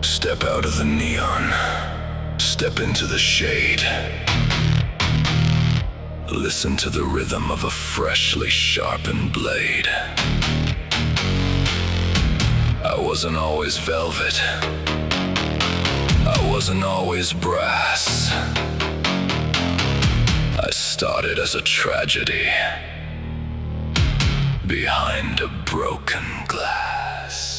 Step out of the neon, step into the shade. Listen to the rhythm of a freshly sharpened blade. I wasn't always velvet, I wasn't always brass. I started as a tragedy behind a broken glass.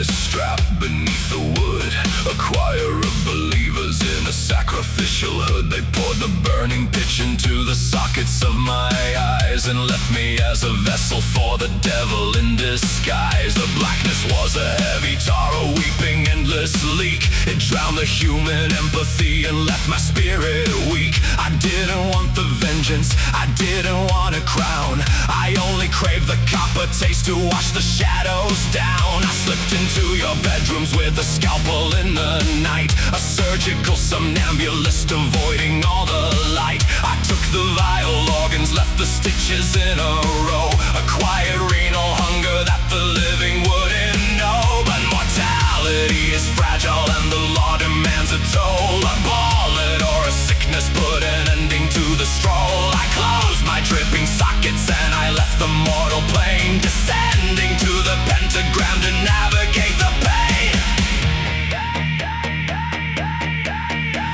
Strapped beneath the wood, a choir of believers in a sacrificial hood. They poured the burning pitch into the sockets of my eyes and left me as a vessel for the devil in disguise. The blackness was a heavy tar, a weeping endless leak. It drowned the human empathy and left my spirit weak. I didn't want the vengeance, I didn't want a crown. I only craved the copper taste to wash the shadows down. I slipped into your bedrooms with a scalpel in the night, a surgical somnambulist avoiding all the light. I took the vital organs, left the stitches in a row, a quiet renal hunger that the living wouldn't know. But mortality is fragile and the law demands a toll. A bullet or a sickness put an ending to the stroll. I closed my dripping sockets and I left the mortal plane, descending to the pentagram to navigate the pain.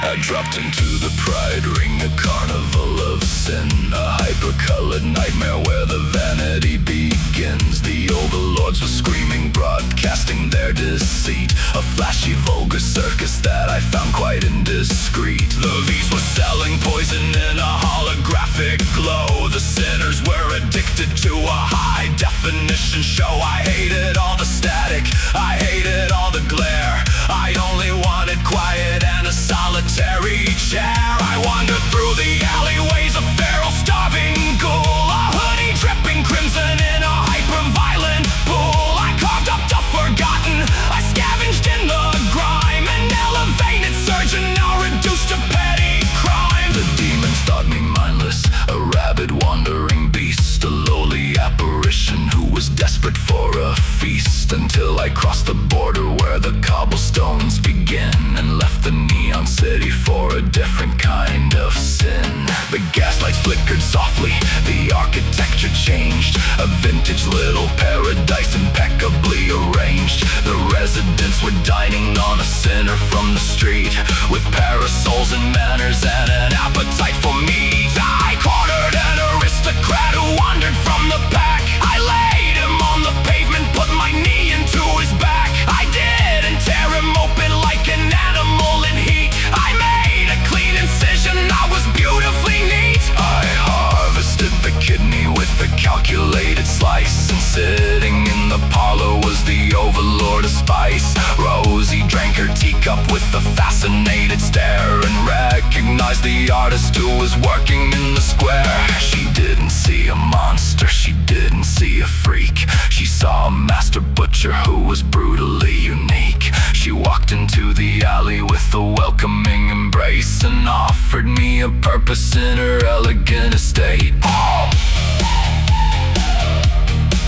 I dropped into the pride ring, a carnival of sin, a hyper-colored nightmare where the vanity begins. The overlords were screaming, broadcasting their deceit, a flashy vulgar circus that I found quite indiscreet. The V's were selling poison in a holographic glow. The sinners were addicted to a high-definition show. I hated all the static, I hated all the glare. I only wanted quiet and a solitary chair. I wandered through the alleyways, a feral starving ghoul, a hoodie dripping crimson in a hyper-violent pool. I carved up the forgotten, I scavenged in the grime, an elevated surgeon now reduced to petty crime. The demons thought me mindless, a rabid wandering beast, a lowly apparition who was desperate for a feast, until I crossed the border where the cobblestones begin and left the neon city for a different kind of sin. The gaslights flickered softly, the architecture changed, a vintage little paradise impeccably arranged. The residents were dining on a sinner from the street, with parasols and manners and an appetite for meat. I cornered an aristocrat who wandered from the pack. I laid him on the pavement, put my knee into his back. I didn't tear him open like an animal in heat. I made a clean incision, I was beautifully neat. I harvested the kidney with a calculated slice, and sitting in the parlor was the overlord of spice. Rosie drank her teacup with a fascinated stare and recognized the artist who was working in the square. She didn't see a monster, she didn't see a freak. She saw a master butcher who was brutally unique. She walked into the alley with a welcoming embrace and offered me a purpose in her elegant estate.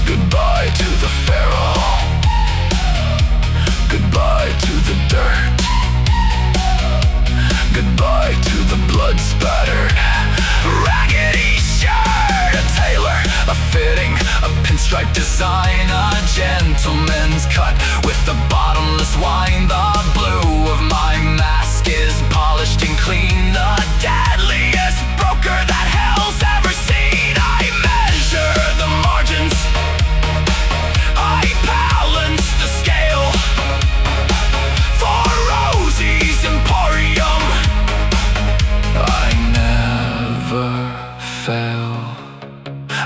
Goodbye to the pharaoh, goodbye to the dirt, goodbye to the blood-spattered raggedy shirt. A tailor, a fitting, a pinstripe design, a gentleman's cut with the bottomless wine. The blue of my mask is polished and clean, the deadliest broker that hell's ever seen. I measure the margins, I balance the scale for Rosie's Emporium. I never fail,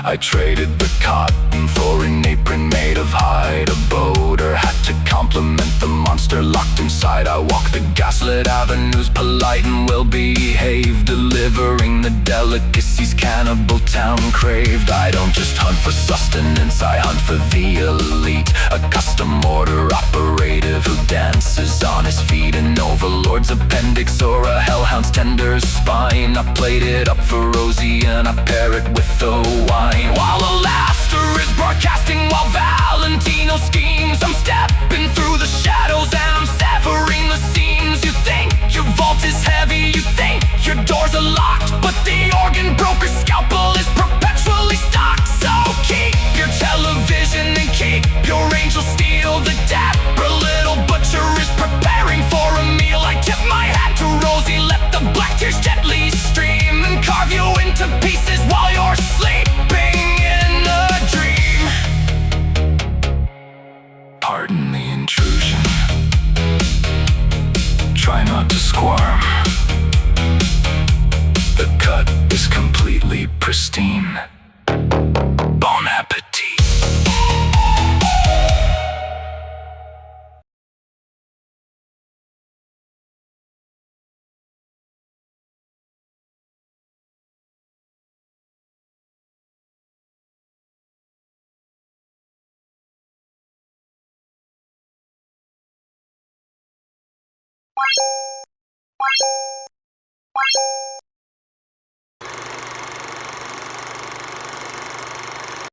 I traded the cotton for an apron made of hide. A boater had to compliment the monster locked inside. I walk the gaslit avenues, polite and well-behaved, delivering the delicacies Cannibal Town craved. I don't just hunt for sustenance, I hunt for the elite. A custom order operative who dances on his feet. An overlord's appendix or a hellhound's tender spine. I plate it up for Rosie and I pair it with the wine. While Alaster is broadcasting, while Valentino schemes, I'm stepping through the shadows and I'm severing the seams. You think your vault is heavy, you think your doors are locked, but the organ broker's scalpel is perpetually stocked. So keep your television and keep your angel steel. The dapper little butcher is preparing for a meal. I tip my hat to Rosie, let the black tears gently stream and carve you into pieces while you're sleeping in a dream. Pardon the intrusion. Try not to squirm. The cut is completely pristine. Bon appetit.